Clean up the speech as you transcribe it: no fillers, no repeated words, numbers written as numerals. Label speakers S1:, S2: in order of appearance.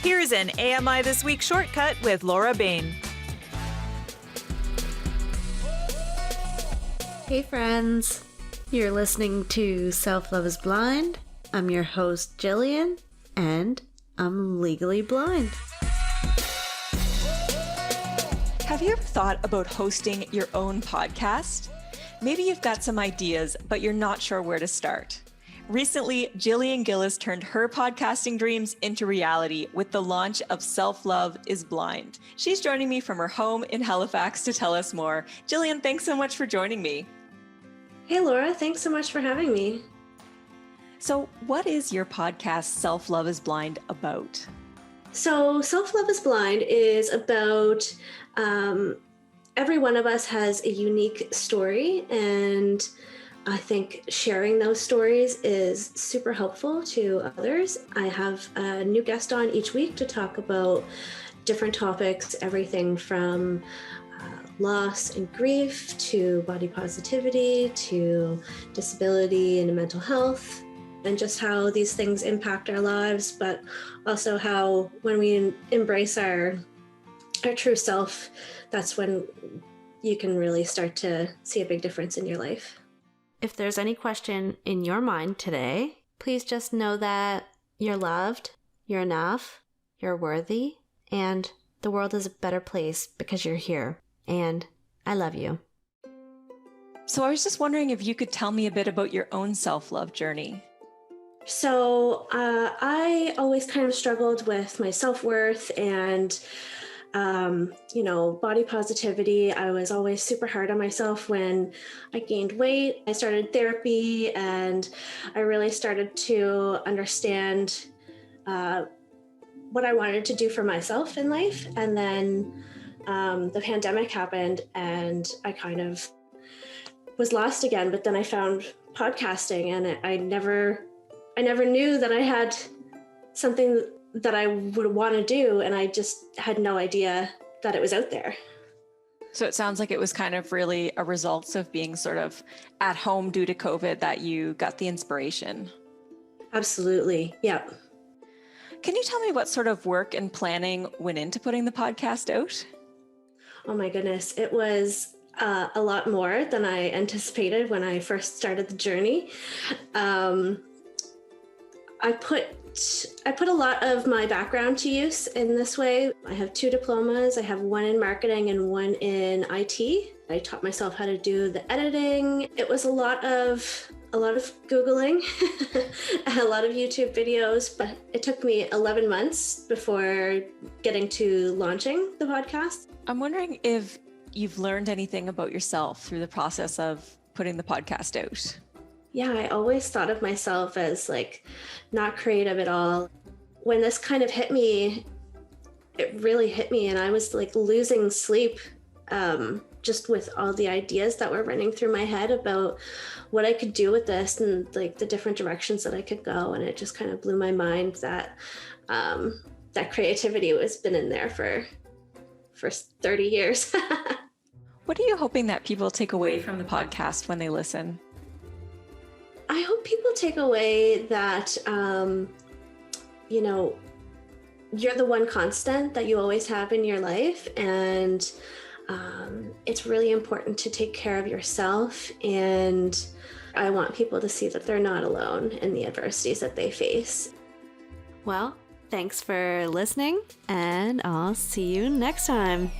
S1: Here's an AMI This Week shortcut with Laura Bain.
S2: Hey friends, you're listening to Self-Love is Blind. I'm your host Jillian, and I'm legally blind.
S3: Have you ever thought about hosting your own podcast? Maybe you've got some ideas, but you're not sure where to start. Recently, Jillian Gillis turned her podcasting dreams into reality with the launch of SelfLove is Blind. She's joining me from her home in Halifax to tell us more. Jillian, thanks so much for joining me.
S2: Hey Laura, thanks so much for having me.
S3: So what is your podcast, SelfLove is Blind, about?
S2: So SelfLove is Blind is about every one of us has a unique story, and I think sharing those stories is super helpful to others. I have a new guest on each week to talk about different topics, everything from loss and grief to body positivity to disability and mental health, and just how these things impact our lives, but also how when we embrace our true self, that's when you can really start to see a big difference in your life. If there's any question in your mind today, please just know that you're loved, you're enough, you're worthy, and the world is a better place because you're here. And I love you.
S3: So I was just wondering if you could tell me a bit about your own self-love journey.
S2: So I always kind of struggled with my self-worth and body positivity. I was always super hard on myself when I gained weight. I started therapy and I really started to understand what I wanted to do for myself in life. And then the pandemic happened and I kind of was lost again, but then I found podcasting, and I never knew that I had something that I would want to do, and I just had no idea that it was out there.
S3: So it sounds like it was kind of really a result of being sort of at home due to COVID that you got the inspiration.
S2: Absolutely. Yeah.
S3: Can you tell me what sort of work and planning went into putting the podcast out?
S2: Oh my goodness. It was a lot more than I anticipated when I first started the journey. I put a lot of my background to use in this way. I have 2 diplomas. I have one in marketing and one in IT. I taught myself how to do the editing. It was a lot of Googling, a lot of YouTube videos, but it took me 11 months before getting to launching the podcast.
S3: I'm wondering if you've learned anything about yourself through the process of putting the podcast out.
S2: Yeah, I always thought of myself as like not creative at all. When this kind of hit me, it really hit me, and I was like losing sleep just with all the ideas that were running through my head about what I could do with this and like the different directions that I could go. And it just kind of blew my mind that that creativity has been in there for 30 years.
S3: What are you hoping that people take away from the podcast when they listen?
S2: I hope people take away that, you're the one constant that you always have in your life. And it's really important to take care of yourself. And I want people to see that they're not alone in the adversities that they face.
S4: Well, thanks for listening, and I'll see you next time.